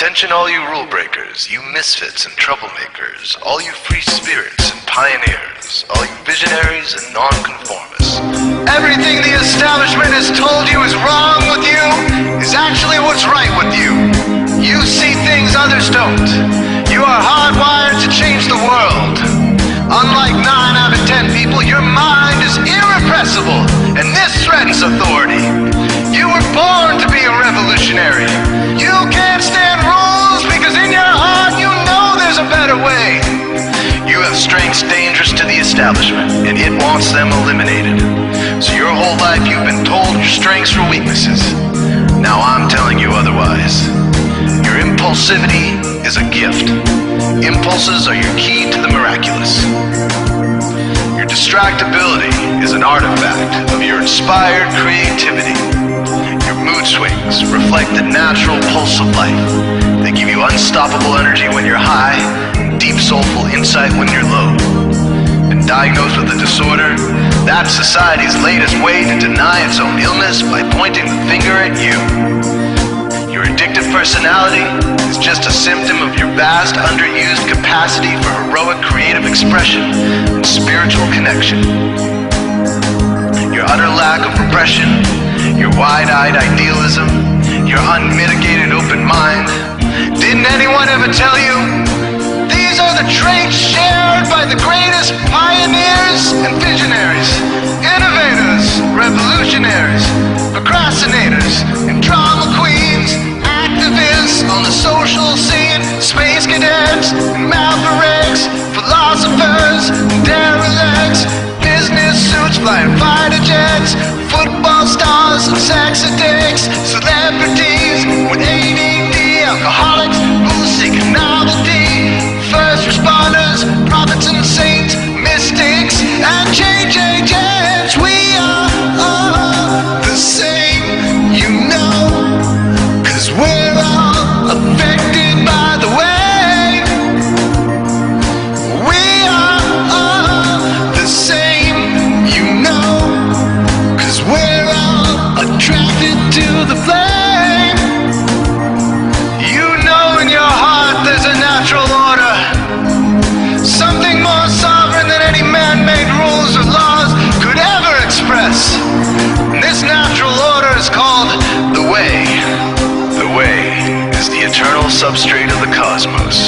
Attention all you rule breakers, you misfits and troublemakers, all you free spirits and pioneers, all you visionaries and nonconformists. Everything the establishment has told you is wrong with you is actually what's right with you. You see things others don't. You are hardwired to change the world. Unlike 9 out of 10 people, your mind is irrepressible, and this threatens authority. You were born to be a revolutionary. You can't stand rules because in your heart you know there's a better way. You have strengths dangerous to the establishment, and it wants them eliminated. So your whole life you've been told your strengths were weaknesses. Now I'm telling you otherwise. Your impulsivity is a gift. Impulses are your key to the miraculous. Your distractibility is an artifact of your inspired creativity. Your mood swings reflect the natural pulse of life. They give you unstoppable energy when you're high, and deep soulful insight when you're low. And diagnosed with a disorder, that's society's latest way to deny its own illness by pointing the finger at you. Your addictive personality is just a symptom of your vast, underused capacity for heroic creative expression and spiritual connection. Your utter lack of repression, your wide-eyed idealism, your unmitigated open mind. Didn't anyone ever tell you? These are the traits shared by the greatest pioneers and visionaries, innovators, revolutionaries, procrastinators, and drama queens, activists on the social scene, space cadets, and mavericks, philosophers, and derelicts, business suits, flying fighter jets, football stars, and sex addicts, celebrities with ADD, alcoholics, booze-seeking novelty, first responders, prophets and saints, mystics, and JJJs. We are all the same, you know, 'cause we're all affected by the way. We are all the same, you know, 'cause we're all attracted to the flame. You know in your heart there's a natural order, something more sovereign than any man-made rules or laws could ever express. And this natural order is called the way. The way is the eternal substrate of the cosmos.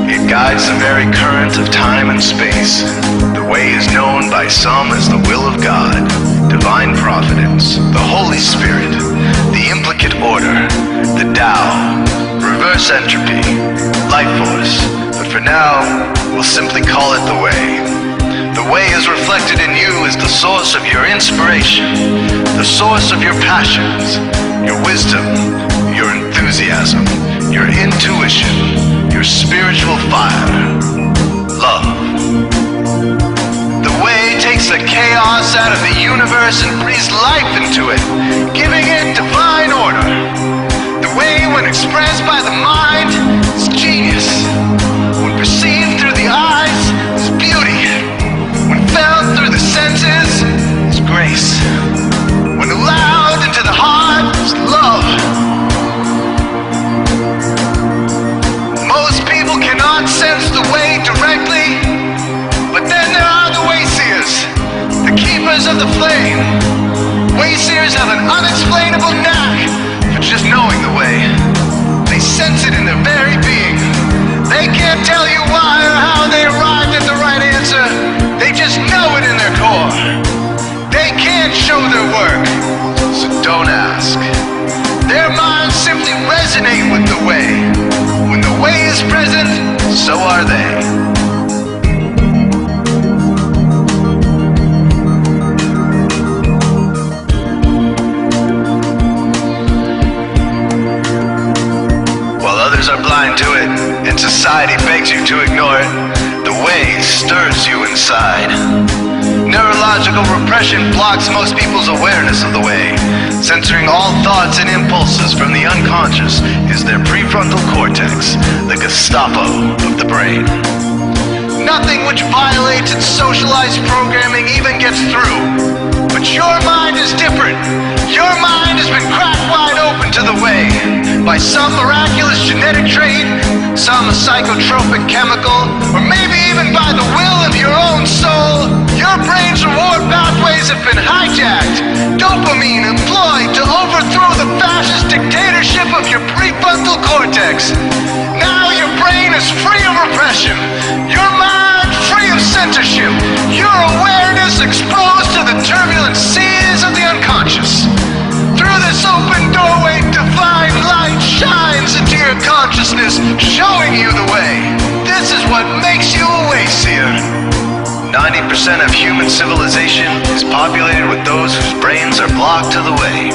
It guides the very current of time and space. The way is known by some as the will of God, divine providence, the Holy Spirit, the implicate order, the Tao, reverse entropy, life force. But for now, we'll simply call it the way. The way is reflected in you as the source of your inspiration, the source of your passions, your wisdom, your enthusiasm, your intuition, your spiritual fire, love. The way takes the chaos out of the universe and breathes life into it, giving it divine order. The way, when expressed by the mind, is genius. When perceived through the eyes, is beauty. When felt through the senses, is grace. When allowed into the heart, is love. Most people cannot sense the way directly, but then there are the Wayseers, the keepers of the flame. Wayseers have an unexplainable knack for just knowing the way. They sense it in their very being. They can't tell you why or how they arrived at the right answer. They just know it in their core. They can't show their work, so don't ask. Their minds simply resonate with the way. When the way is present, so are they. Are blind to it, and society begs you to ignore it. The way stirs you inside. Neurological repression blocks most people's awareness of the way. Censoring all thoughts and impulses from the unconscious is their prefrontal cortex, the Gestapo of the brain. Nothing which violates its socialized programming even gets through. But your mind is different. Your mind has been cracked wide open to the way. by some miraculous genetic trait, some psychotropic chemical, or maybe even by the will of your own soul, your brain's reward pathways have been hijacked, dopamine employed to overthrow the fascist dictatorship of your prefrontal cortex. Now your brain is free of repression, your mind free of censorship, your awareness exposed to the turbulent seas of the unconscious. Through this open doorway, divine light shines into your consciousness, showing you the way. This is what makes you a Wayseer. 90% of human civilization is populated with those whose brains are blocked to the way.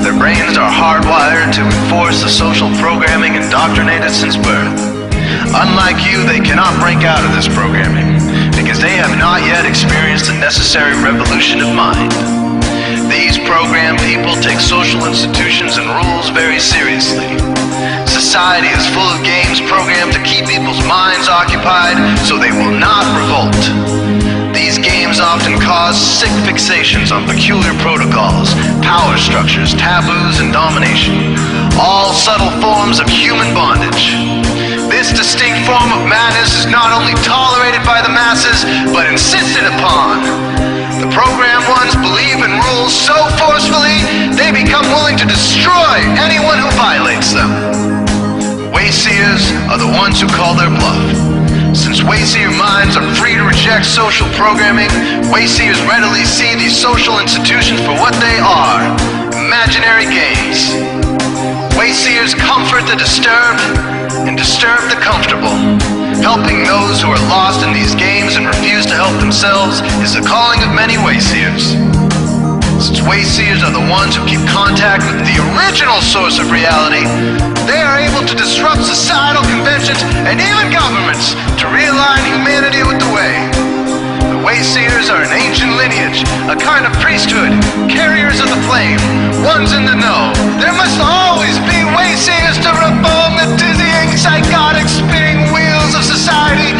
Their brains are hardwired to enforce the social programming indoctrinated since birth. Unlike you, they cannot break out of this programming, because they have not yet experienced the necessary revolution of mind. These programmed people take social institutions and rules very seriously. Society is full of games programmed to keep people's minds occupied so they will not revolt. These games often cause sick fixations on peculiar protocols, power structures, taboos, and domination, all subtle forms of human bondage. This distinct form of madness is not only tolerated by the masses, but insisted upon. The programmed ones believe in rules so forcefully, they become willing to destroy anyone who violates them. Wayseers are the ones who call their bluff. Since Wayseer minds are free to reject social programming, Wayseers readily see these social institutions for what they are, imaginary games. Wayseers comfort the disturbed and disturb the comfortable. Helping those who are lost in these games and refuse to help themselves is the calling of many Wayseers. Since Wayseers are the ones who keep contact with the original source of reality, they are able to disrupt societal conventions and even governments to realign humanity with the way. The Wayseers are an ancient lineage, a kind of priesthood, carriers of the flame, ones in the know. There must always be Wayseers to reform the dizzying, psychotic, spinning wheels of society,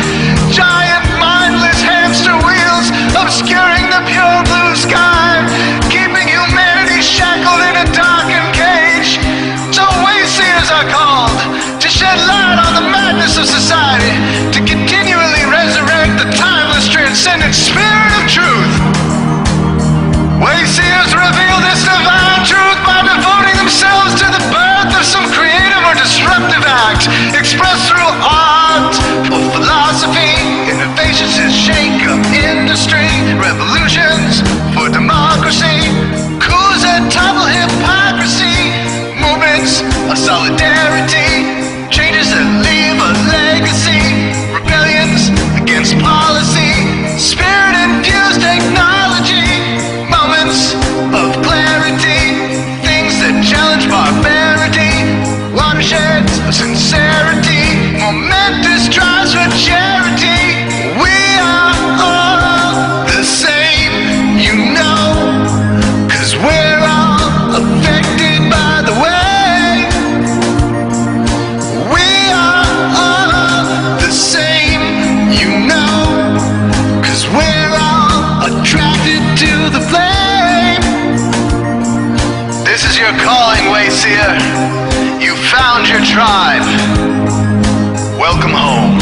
giant, mindless hamster wheels obscuring the pure blue sky, keeping humanity shackled in a darkened cage. So Wayseers are called to shed light on the madness of society, to continually resurrect the timeless, transcendent spirit of truth. Wayseers reveal this divine truth by devoting themselves to the birth of some creative or disruptive act, expressed through art or philosophy. Innovations that shake up industry, revolutions for democracy, coups that topple hypocrisy, movements of solidarity, changes that leave a legacy, rebellions against policy, spirit-infused technology, moments of clarity, things that challenge barbarity, watersheds of sincerity, momentous drives for charity. We are all the same, you know, 'cause we're all affected by the way. We are all the same, you know, 'cause we're all attracted to the flame. This is your calling, Wayseer. You found your tribe. Welcome home.